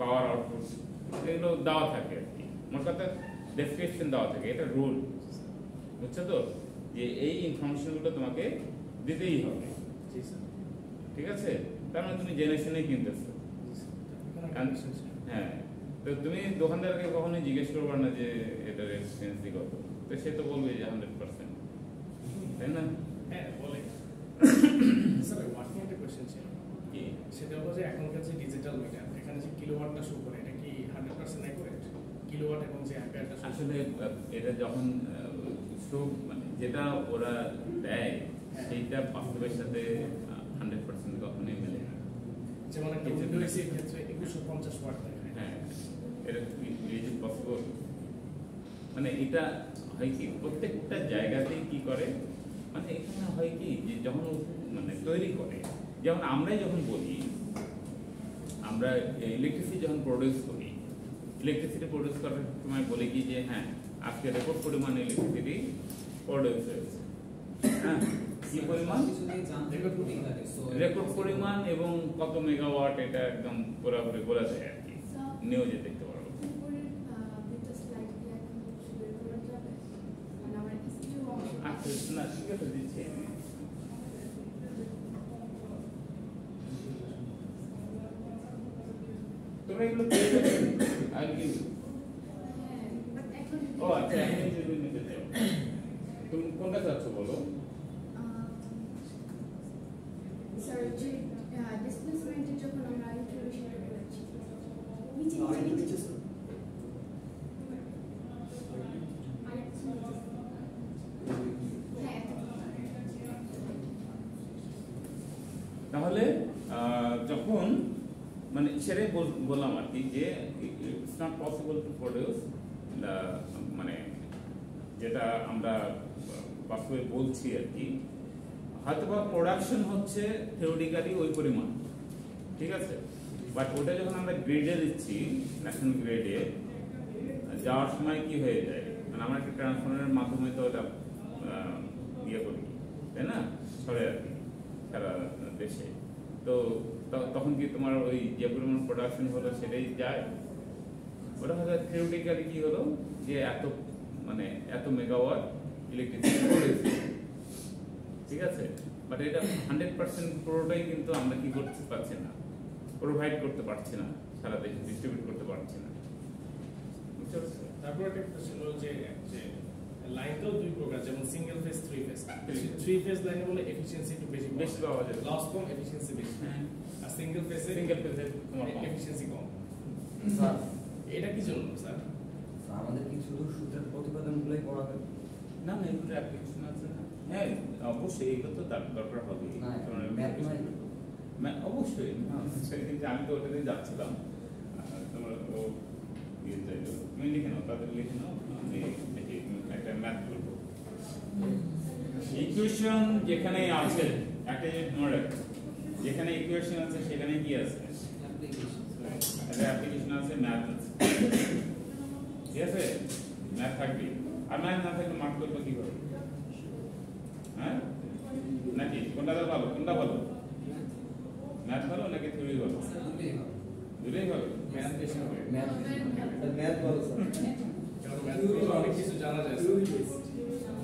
A: পাওয়ার আউটপুট, এগুলো দেওয়া থাকে আর কি, মোট কথা ডেসক্রিপশন দেওয়া থাকে, এটা রুল, বুঝছো তো, যে এই ইনফরমেশনগুলো তোমাকে দিতেই হবে,
B: জি স্যার।
A: ঠিক আছে? তার মানে তুমি জেনে শুনেই কিনতেছো। হ্যাঁ, তো তুমি দোকানদারকে কখনোই জিজ্ঞেস করবে না যে এটার এফিসিয়েন্সি কত, তো সে তো বলবে যে 100%, তাই না?
B: হ্যাঁ, বলে। স্যার, ওয়ার্কিং একটা কোয়েশ্চেন ছিল।
A: কি?
B: সেটা হলো যে এখনকার যে ডিজিটাল মিটার, এখানে যে কিলোওয়াটটা শো করে, এটা কি 100% অ্যাকুরেট? কিলোওয়াট এবং যে অ্যাম্পিয়ারটা শো
A: আসলে এটা যখন মানে যেটা ওরা দেয় সেইটা বাস্তবের সাথে 100% কখনোই মেলে না।
B: যেমন একটা উইন্ডো এসির ক্ষেত্রে 2150 ওয়াট দেখায়।
A: হ্যাঁ, এটা ইজ পসিবল, মানে এটা হয় কি প্রত্যেকটা জায়গাতেই কি করে, মানে এখানে হয় কি যে যখন মানে তৈরি করে, যেমন আমরাই যখন বলি, আমরা ইলেকট্রিসিটি যখন প্রডিউস করি, ইলেকট্রিসিটি প্রডিউস করার সময় বলি কি যে হ্যাঁ আজকে রেকর্ড পরিমাণ ইলেকট্রিসিটি প্রডিউস হয়েছে, হ্যাঁ কি পরিমাণ, রেকর্ড পরিমাণ এবং কত মেগাওয়াট, এটা একদম পুরোপুরি বলা যায় আর কি, নিউজে দেখতে পারবো। আচ্ছা, না ঠিক আছে, দিচ্ছি। তোমরা এগুলো পেয়ে যাবে আর কি। ও আচ্ছা, আমি যদি নিতে চাও, তুমি কোনটা চাচ্ছ বলো?
D: স্যার, যে ডিসপ্লেসমেন্টের যখন আমরা ইন্ট্রোডিউশনটা করেছি, নিচে
A: তাহলে যখন মানে সেটাই বললাম আর কি, যে it's not possible to produce, মানে যেটা আমরা বাস্তবে বলছি আর কি, হয়তোবা প্রোডাকশন হচ্ছে থিওরিটিক্যালি ওই পরিমাণ, ঠিক আছে, বাট ওটা যখন আমরা গ্রেডে দিচ্ছি, ন্যাশনাল গ্রেডে যাওয়ার সময় কি হয়ে যায়, মানে আমরা একটা ট্রান্সফরমারের মাধ্যমে তো ওটা ইয়ে করি, তাই না, সরে আর কি সারা দেশে, তো তখন কি তোমার ওই যে পরিমাণ প্রোডাকশন হলো সেটাই যায়, ওটা হয়তো থিওরিটিক্যালি কি হলো যে মানে এত মেগাওয়াট ইলেকট্রিসিটি প্রডিউস, ঠিক আছে, বাট এটা 100% পুরোটাই কিন্তু আমরা কি করতে পারছি না, প্রোভাইড করতে পারছি না, সারা দেশে ডিস্ট্রিবিউট করতে পারছি না, বুঝতে পারছো?
B: তারপর একটা ছিল যে লাইনটাও দুই প্রকার, যেমন single phase, three phase.
A: Three.
B: Three phase লাইনে বলে এফিসিয়েন্সি একটু বেশি
A: বেশি পাওয়া যায়।
B: লস কম, এফিসিয়েন্সি বেশি।
A: হ্যাঁ।
B: আর সিঙ্গেল ফেজে
A: সিঙ্গেল পেজে তোমার কম।
B: এফিসিয়েন্সি কম।
E: স্যার
B: এটা কি জন্য স্যার?
E: আমাদের কি শুধু সূত্রের প্রতিপাদনগুলোই পড়াবে?
A: না না, এগুলো অ্যাপ্লিকেশন আছে না? হ্যাঁ অবশ্যই, এগুলো তো দরকার হবে।
E: না,
A: কারণ
E: math নয়?
A: অবশ্যই সেদিন যে আমি তো ওটা দিয়ে যাচ্ছিলাম, তোমার ও ইয়ে চাইলো, তুমি লিখে নাও, তাদের লিখে নাও, আমি দেখি একটা ম্যাথ করবো। ইকুয়েশন যেখানে আছে, একটা যে মনে রাখো, যেখানে ইকুয়েশন আছে সেখানে কি আছে? একটা অ্যাপ্লিকেশন আছে, ম্যাথ আছে। ঠিক আছে, ম্যাথ থাকবে। আর ম্যাথ না থাকলে মার্ক করবো কি করে? হ্যাঁ নাকি কোনটা ভালো, কোনটা ভালো? ম্যাথ ভালো নাকি থিওরি ভালো? দুটোই ভালো।
B: ম্যাথ বেশি হবে।
E: ম্যাথ ম্যাথ বলো স্যার।
B: কারণ ম্যাথ থেকে অনেক কিছু জানা যায়।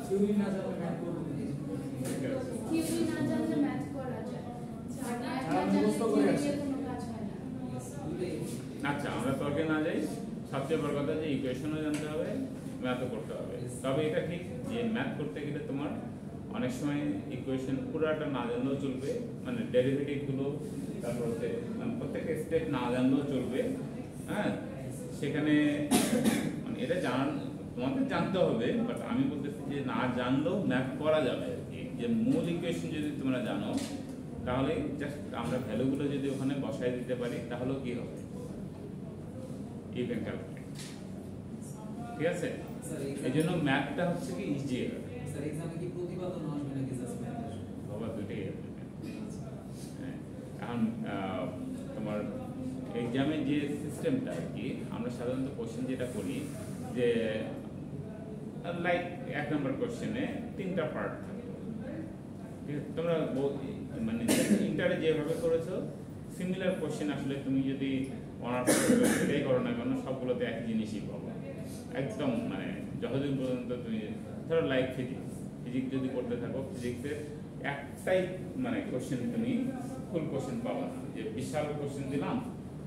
C: থিওরি না জানলে ম্যাথ করবো না।
D: থিওরি না জানলে ম্যাথ করা যায়, আর ম্যাথ না
B: আর
D: জানলে
B: মুখস্থ করে
D: থিওরি
B: আসে।
D: দিয়ে কোনো কাজ হয় না।
A: আচ্ছা, আমরা তর্কে না যাই, সবচেয়ে বড় কথা যে ইকুয়েশনও জানতে হবে, ম্যাথও করতে হবে। তবে এটা ঠিক যে ম্যাথ করতে গেলে তোমার অনেক সময় ইকুয়েশন পুরোটা না জানলেও চলবে, মানে ডেরিভেটিভ গুলো, তারপর হচ্ছে মানে প্রত্যেকটা স্টেপ না জানলেও চলবে। হ্যাঁ, সেখানে মানে এটা তোমাদের জানতে হবে, বাট আমি বলতেছি যে না জানলেও ম্যাথ করা যাবে আর কি। যে মূল ইকুয়েশন যদি তোমরা জানো, তাহলে জাস্ট আমরা ভ্যালুগুলো যদি ওখানে বসায় দিতে পারি, তাহলেও কি হবে? You can calculate. ঠিক আছে, এই জন্য ম্যাথটা হচ্ছে কি ইজিয়ার।
C: স্যার এক্সামে কি প্রতিপাদন আসবে নাকি জাস্ট ম্যাথ আসবে?
A: বাবা দুটোই আসবে। হ্যাঁ, এখন তোমার এক্সামের যে সিস্টেমটা আর কি, আমরা সাধারণত কোশ্চেন যেটা করি যে লাইক 1 নম্বর কোশ্চেনে 3টা পার্ট থাকে। ঠিক আছে, তোমরা মানে ইন্টারে যেভাবে করেছো সিমিলার কোশ্চেন আসলে তুমি যদি অনার্স সেটাই করো না কেন, সবগুলোতে একই জিনিসই পাবো একদম। মানে যতদিন পর্যন্ত তুমি ধরো লাইক ফিজিক্স যদি করতে থাকো, ফিজিক্সের একটাই মানে কোশ্চেন তুমি ফুল কোশ্চেন পাবা না, যে বিশাল কোশ্চেন দিলাম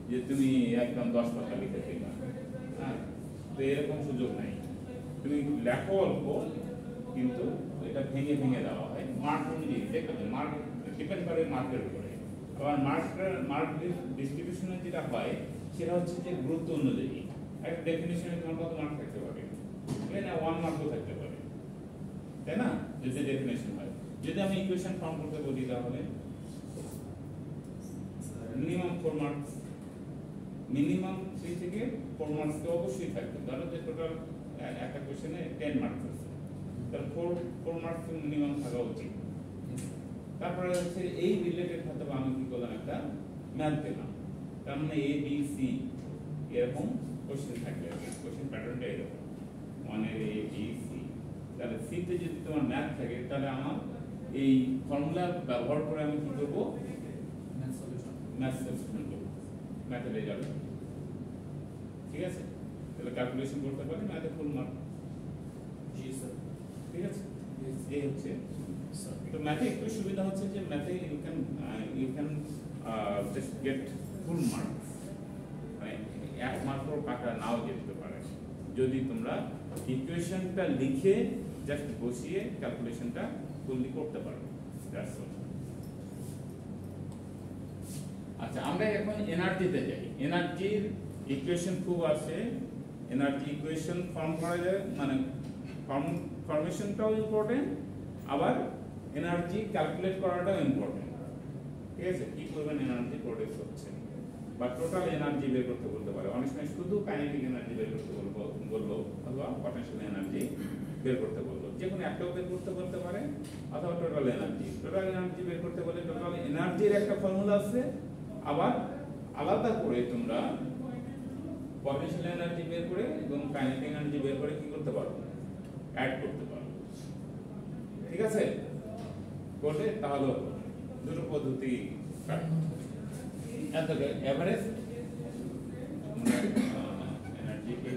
A: যে তুমি একদম 10 পাতা লিখে দিবা। হ্যাঁ, তো এরকম সুযোগ নাই। তুমি লেখো অল্প, কিন্তু এটা ভেঙে ভেঙে দেওয়া হয় মার্ক অনুযায়ী। দেখবে মার্ক ডিপেন্ড করে মার্কের উপরে। আবার মার্ক ডিস্ট্রিবিউশনে যেটা হয় সেটা হচ্ছে যে গুরুত্ব অনুযায়ী। একটা ডেফিনিশনে তোমার কত মার্ক থাকতে পারে, না 1 মার্কও থাকতে পারে, তাই না? যদি ডেফিনেশন হয়। যদি আমি ইকুয়েশন ফর্ম করতে বলি তাহলে মিনিমাম 4 মার্কস, মিনিমাম 3 থেকে 4 মার্কস তো অবশ্যই থাকবে। ধরো যে টোটাল একটা কোশ্চেনে 10 মার্কস আছে, তাহলে 4 মার্কস মিনিমাম থাকা উচিত। তারপরে হচ্ছে এই রিলেটেড হয়তো আমি কি করলাম, একটা ম্যাথ দিলাম, তার মানে এ বি সি এরকম কোশ্চেন থাকবে। কোশ্চেন প্যাটার্নটা এরকম 1 এর এ বি সি। তাহলে সিতে যদি তোমার ম্যাথ থাকে, তাহলে আমার এই ফর্মুলা ব্যবহার করে আমি কি করব?
C: Math solution.
A: ম্যাথ সলিউশন করব, ম্যাথের রেজাল্ট। ঠিক আছে, তাহলে ক্যালকুলেশন করতে পারি, ম্যাথে ফুল মার্ক।
B: জি স্যার।
A: ঠিক আছে, এই হচ্ছে। তো ম্যাথে একটু সুবিধা হচ্ছে যে ম্যাথে you can just get full marks, মানে 1 মার্কও কাটা নাও যেতে পারে যদি তোমরা ইকুয়েশনটা লিখে জাস্ট বসিয়ে ক্যালকুলেশনটা ফুললি করতে পারো। That's all. আচ্ছা, আমরা এখন এনার্জিতে যাই। এনার্জির ইকুয়েশন খুব আছে। এনার্জি ইকুয়েশন ফর্ম করা যায়, মানে ফর্মেশনটাও ইম্পর্টেন্ট, আবার এনার্জি ক্যালকুলেট করাটাও ইম্পর্টেন্ট। ঠিক আছে, কি করবেন এনার্জি প্রডিউস হচ্ছে বা টোটাল এনার্জি বের করতে বলতে পারে। অনেক সময় শুধু কাইনেটিক এনার্জি বের করতে বললো অথবা পটেনশিয়াল এনার্জি বের করতে বললো, যে কোনো একটাও বের করতে বলতে পারে, অথবা টোটাল এনার্জি বের করতে বলে টোটাল এনার্জির একটা ফর্মুলা আছে। আবার আলাদা করে তোমরা পটেনশিয়াল এনার্জি বের করে এবং কাইনেটিক এনার্জি বের করে কি করতে পারো? অ্যাড করতে পারো। ঠিক আছে, করলে তাহলে দুটো পদ্ধতি এভারেজ এনার্জিকে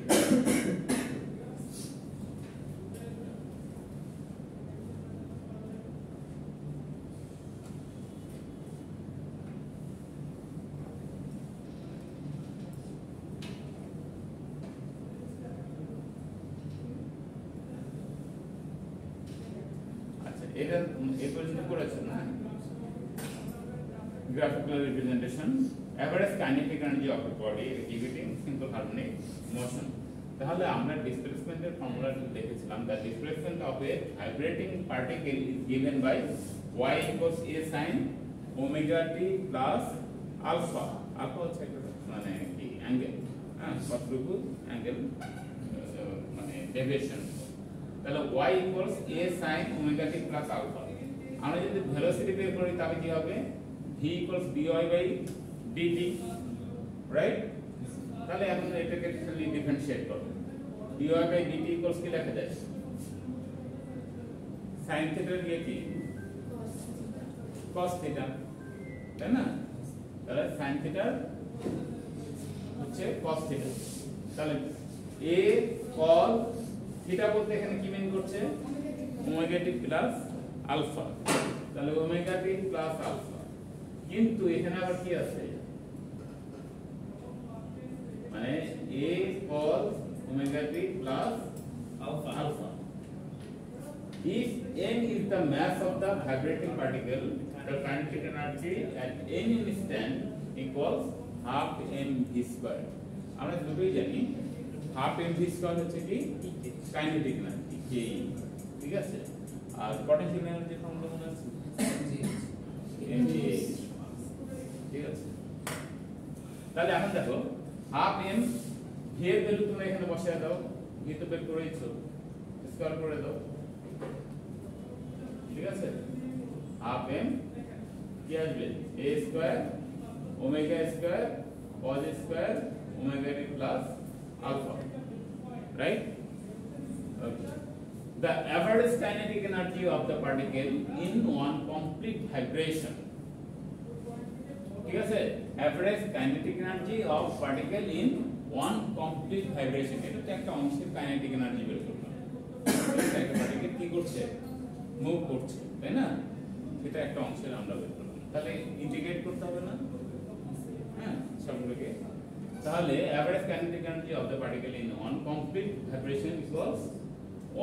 A: এই পর্যন্ত করেছো না? Graphical representation average kinetic energy of a body executing simple harmonic motion. তাহলে আমরা ডিসপ্লেসমেন্টের ফর্মুলা দেখেছিলাম, the displacement of a vibrating particle is given by y equals a sin omega t plus alpha. Alpha হচ্ছে একটা মানে কি angle, হ্যাঁ, কতটুকু অ্যাঙ্গেল মানে ডেভিয়েশন। তাহলে y equals a sin omega t plus alpha. আমরা যদি ভেলোসিটি বের করি তাহলে কি হবে? v equals dy by dt, right? তাহলে এখন এটাকে খালি ডিফারেন্সিয়েট করব। dy বাই dt ইকুয়ালস কি লেখা যায়? sin থিটার দিয়ে কি cos থিটা, তাই না? তাহলে sin থিটা হচ্ছে cos থিটা। তাহলে a cos থিটা বলতে এখানে কি মিন করছে? Omega t plus alpha. তাহলে ওমেগা t প্লাস আলফা, কিন্তু এখানে আবার কি আছে? মানে a cos omega t plus alpha. If n is the mass of the vibrating particle, the kinetic energy at any instant equals half mv square. আমরা দুটোই জানি, half mv square হচ্ছে কি কাইনেটিক এনার্জি k, ঠিক আছে? আর potential energy formula মনে আছে? mv, ঠিক আছে? তাহলে এখন দেখো হাফ এম ভি এর ভ্যালু তোমরা এখানে বসিয়ে দাও, ভি তো বের করেইছো, স্কয়ার করে দাও, ঠিক আছে? হাফ এম কি আসবে? a square omega square cos square omega t plus alpha, right? Okay. The average kinetic energy of the particle in one complete vibration, ঠিক আছে? average kinetic energy of particle in one complete vibration, এটা তো একটা অংশের kinetic energy বের করলাম। একটা particle কি করছে? মুভ করছে, তাই না? এটা একটা অংশের আমরা বের করলাম। তাহলে ইন্টিগ্রেট করতে হবে না? হ্যাঁ, সবগুলোকে। তাহলে average kinetic energy of the particle in one complete vibration equals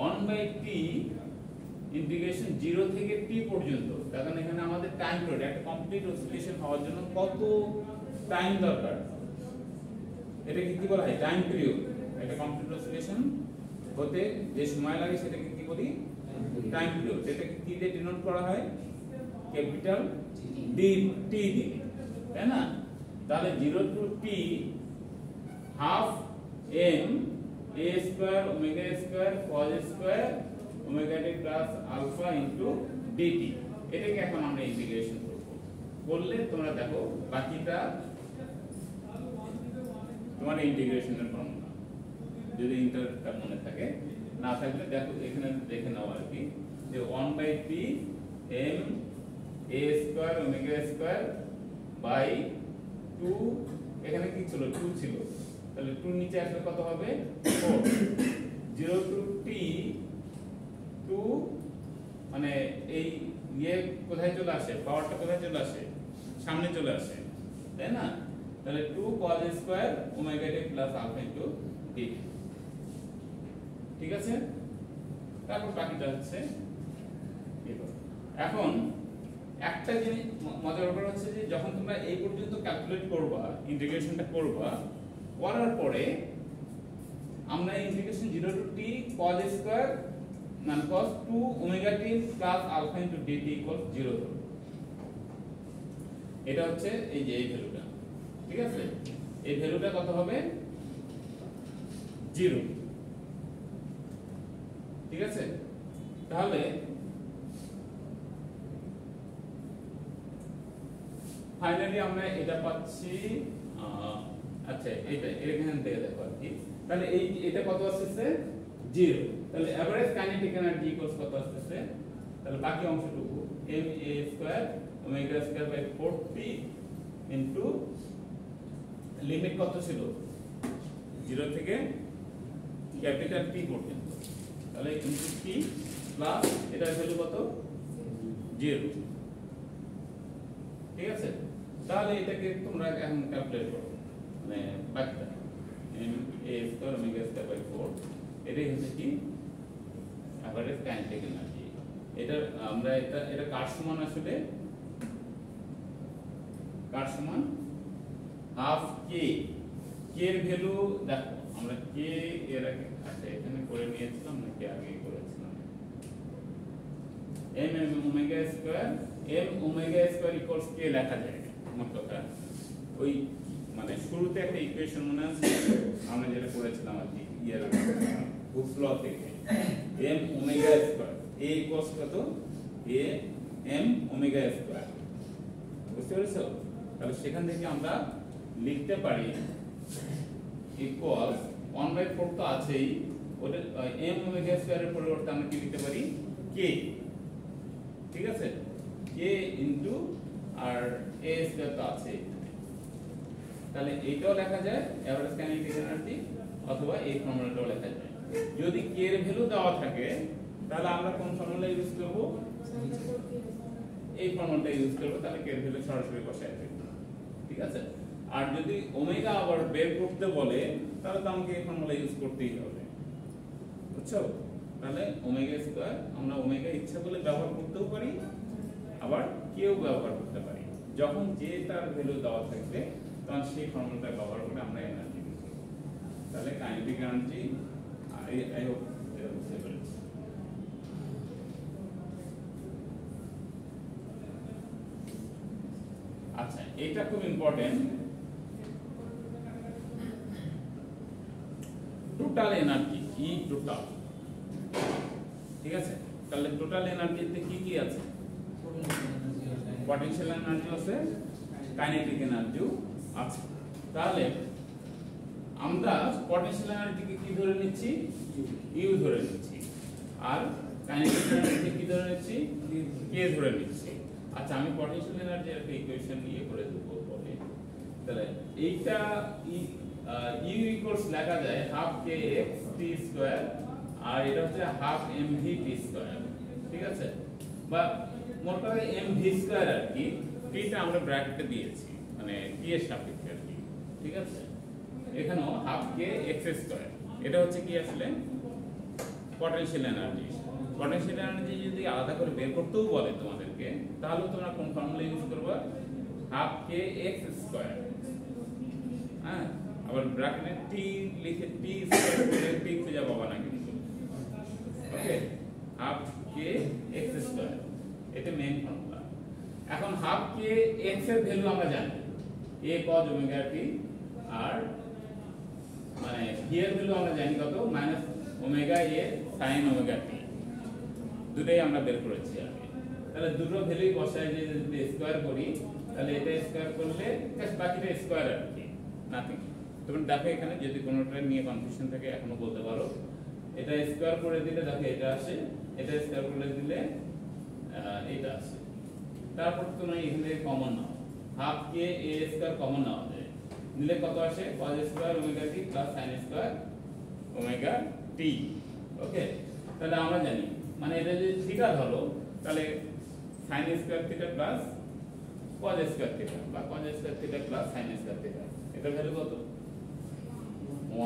A: 1/t integration 0 থেকে t পর্যন্ত। কারণ এখানে আমাদের টাইম পিরিয়ড, একটা কমপ্লিট অসিলেশন হওয়ার জন্য কত টাইম দরকার, এটাকে কি বলা হয়? Time period. একটা কমপ্লিট অসিলেশন হতে যে সময় লাগে সেটাকে কি বলি? Time period. এটাকে কি দিয়ে ডিনোট করা হয়? ক্যাপিটাল ডি টি দিয়ে, তাই না? তাহলে 0 to t half m a square omega square cos square omega t plus alpha into dt। এটাকে এখন আমরা ইন্টিগ্রেশন করব। করলে তোমরা দেখো বাকিটা তোমার ইন্টিগ্রেশনের ফর্মুলা, যদি ইন্টারটা মনে থাকে, না থাকলে দেখো এখানে দেখে নাও আর কি, যে 1/t m a square omega square by 2, এখানে কি ছিল? 2 ছিল, তাহলে 2 নিচে আসলে কত হবে? 4। 0 টু t 2 মানে এই ইয়ে কোথায় চলে আসে? পাওয়ারটা কোথায় চলে আসে? সামনে চলে আসে, তাই না? তাহলে 2 cos square omega t plus alpha into dt, ঠিক আছে? তারপর বাকিটা হচ্ছে এবার। এখন একটা জিনিস মজার ব্যাপার হচ্ছে যে যখন তোমরা এই পর্যন্ত ক্যালকুলেট করবা, ইন্টিগ্রেশনটা করবা, করার পরে আমরা integration 0 to t cos square মানে cos 2 omega t plus alpha into dt equal 0 ধরব। এটা হচ্ছে এই যে এই ভ্যালুটা, ঠিক আছে? এই ভ্যালুটা কত হবে? 0, ঠিক আছে? তাহলে ফাইনালি আমরা এটা পাচ্ছি, আচ্ছা এটা এখান থেকে দেখো আর কি। তাহলে এই এটা কত আসছে? 0। তাহলে এভারেজ কাইনেটিক এনার্জি ইকুয়ালস কত আসছে? তাহলে বাকি অংশটুকু m a square omega square by 4t into limit কত ছিল? 0 থেকে ক্যাপিটাল T পর্যন্ত। তাহলে ইনটু t প্লাস এটার ভ্যালু কত? 0, ঠিক আছে? তাহলে এটাকে তোমরা এখন ক্যালকুলেট করো, মানে বাকিটা m a square omega square by 4, এটাই হচ্ছে কি এভারেজ কাইনেটিক এনার্জি। এটা আমরা এটা কার সমান আসলে কার সমান হাফ কে কে এর ভ্যালু দেখো আমরা কে এর আগে আচ্ছা এখানে করে নিয়েছিলাম নাকি আগে করেছিলাম m omega square m omega square equals k লেখা যায় মোট কথা ওই মানে শুরুতে একটা ইকুয়েশন মনে আছে আমরা যেটা করেছিলাম আর কি ইয়ার বুকস ল থেকে m omega square a equals কত a m ওমেগা স্কয়ার বুঝতে পেরেছো তাহলে সেখান থেকে আমরা লিখতে পারি ইকুয়ালস 1/4 তো আছেই ওটা m ওমেগা স্কয়ারের পরিবর্তে আমরা কি লিখতে পারি k ঠিক আছে k ইনটু আর a স্কয়ার তো আছে তাহলে এইটাও লেখা যায় এভারেজ কাইনেটিক এনার্জি অথবা এই ফর্মুলাটাও লেখা যায় যদি k এর ভ্যালু দেওয়া থাকে তাহলে আমরা কোন ফর্মুলা ইউজ করব এই ফর্মুলাটা ইউজ করব তাহলে k এর ভ্যালু সরাসরি বসায় দেব ঠিক আছে আর যদি ওমেগা আবার বের করতে বলে তাহলে তো আমাকে এই ফর্মুলা ইউজ করতেই হবে বুঝছো তাহলে ওমেগা স্কয়ার আমরা ওমেগা ইচ্ছা করলে ব্যবহার করতেও পারি আবার কেও ব্যবহার করতে পারি যখন যে তার ভ্যালু দেওয়া থাকবে তখন সেই ফর্মুলাটা ব্যবহার করে আমরা এনার্জি বের করব তাহলে কাইনেটিক এনার্জি আই হোপ এটা বুঝতে পেরেছি আচ্ছা এটা খুব ইম্পর্টেন্ট টোটাল এনার্জি ই টোটাল ঠিক আছে তাহলে টোটাল এনার্জিতে কি কি আছে পটেনশিয়াল এনার্জি আছে কাইনেটিক এনার্জিও আছে তাহলে আমরা পটেনশিয়াল এনার্জিকে কি ধরে নিচ্ছি ইউ ধরে নিচ্ছি আর কাইনেটিক এনার্জিকে কি ধরে নিচ্ছি কে ধরে নিচ্ছি আচ্ছা আমি পটেনশিয়াল এনার্জির একটা ইকুয়েশন নিয়ে করে দেব পরে তাহলে এইটা ইউ ইকুয়ালস লেখা যায় half k x t square আর এটা হচ্ছে half m v t square ঠিক আছে বা মোট কথা এম ভি স্কয়ার আর কি টিটা আমরা ব্র্যাকেটে দিয়েছি মানে টি এর সাপেক্ষে আর কি ঠিক আছে এখানেও হাফ কে এক্স স্কয়ার এটা হচ্ছে কি আসলে পটেনশিয়াল এনার্জি পটেনশিয়াল এনার্জি যদি আলাদা করে বের করতেও বলে তোমাদেরকে তাহলে তোমরা কোন ফর্মুলা ইউজ করবে হাফ কে এক্স স্কয়ার হ্যাঁ আবার ব্র্যাকেটে টি লিখে টি স্কয়ার করে টি খুঁজে পাবা না কিন্তু ওকে হাফ কে এক্স স্কয়ার এটা মেইন ফর্মুলা এখন হাফ কে এক্স এর ভ্যালু আমরা জানি a cos ওমেগা t আর মানে v এর ভ্যালু আমরা জানি কত minus omega a sin omega t দুটোই আমরা বের করেছি আগে তাহলে দুটো ভ্যালুই বসায় যে যদি স্কয়ার করি তাহলে এটা স্কয়ার করলে জাস্ট বাকিটা স্কয়ার আর কি নাথিং তোমরা দেখো এখানে যদি কোনোটা নিয়ে কনফিউশন থাকে এখনো বলতে পারো এটা স্কয়ার করে দিলে দেখো এটা আসে এটা স্কয়ার করে দিলে এটা আসে তারপর তোমরা এখান থেকে কমন নাও হাফ কে a স্কয়ার কমন নাও যায় নিলে কত আসে cos square omega t plus sin square omega t okay তাহলে আমরা জানি মানে এটা যদি থিটা ধরো তাহলে sin square theta plus cos square theta বা cos square theta plus sin square theta এটার ভ্যালু কত 1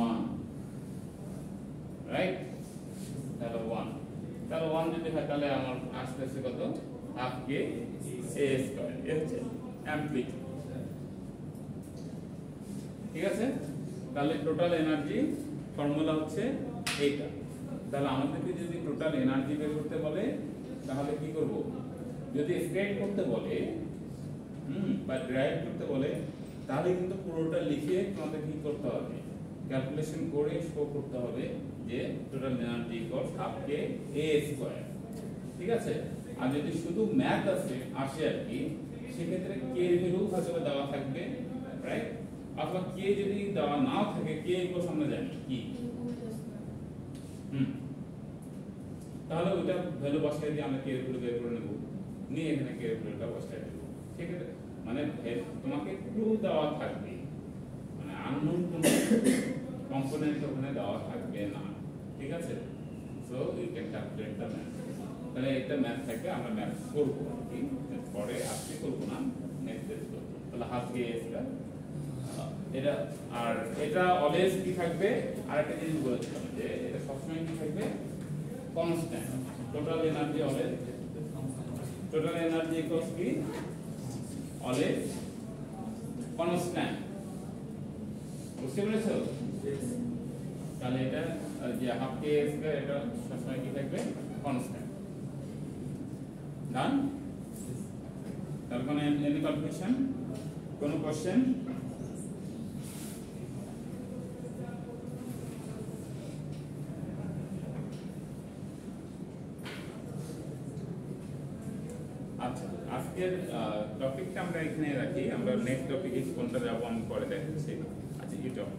A: রাইট তাহলে 1 তাহলে 1 যদি হয় তাহলে আমার আসতেছে কত হাফ কে a স্কয়ার এর হচ্ছে অ্যামপ্লিটিউড ঠিক আছে তাহলে টোটাল এনার্জি ফর্মুলা হচ্ছে এইটা তাহলে আমাদেরকে যদি টোটাল এনার্জি বের করতে বলে তাহলে কি করব যদি স্কেল করতে বলে বা ড্রাইভ করতে বলে তাহলে কিন্তু পুরোটা লিখে তোমাদের কি করতে হবে ক্যালকুলেশন করে শো করতে হবে যে টোটাল এনার্জি ইকুয়ালস হাফ কে a স্কয়ার ঠিক আছে আর যদি শুধু ম্যাথ আসে আর কি সেক্ষেত্রে কে এর ভ্যালু হয়তো দেওয়া থাকবে রাইট অথবা কে যদি দেওয়া না থাকে কে ইকুয়ালস আমরা জানি কি তাহলে ওটা ভ্যালু বসাই দিয়ে আমরা কে এর ভ্যালু বের করে নেব নিয়ে এখানে কে এর ভ্যালুটা বসাই দেব ঠিক আছে মানে তোমাকে ক্লু দেওয়া থাকবে মানে আননোন কোনো কম্পোনেন্ট ওখানে দেওয়া থাকবে না ঠিক আছে so you can calculate the math তাহলে এটা ম্যাথ থাকে আমরা ম্যাথ করব কি পরে আজকে করব না নেক্সট ডে করব তাহলে হাফ কে স্কয়ার এটা আর এটা অলওয়েজ কি থাকবে আর একটা জিনিস বলেছিলাম যে এটা সবসময় কি থাকবে constant total energy always total energy equals কি অলওয়েজ কনস্ট্যান্ট বুঝতে পেরেছো তাহলে এটা যে হাফ কে স্কয়ার এটা সবসময় কি থাকবে কনস্ট্যান্ট ডান তার কোনো এনি কনফিউশন কোনো কোশ্চেন আচ্ছা আজকের টপিকটা আমরা এখানে রাখি আমরা নেক্সট টপিকে কোনটা যাবো আমি পরে দেখাচ্ছি আচ্ছা ইউটিউব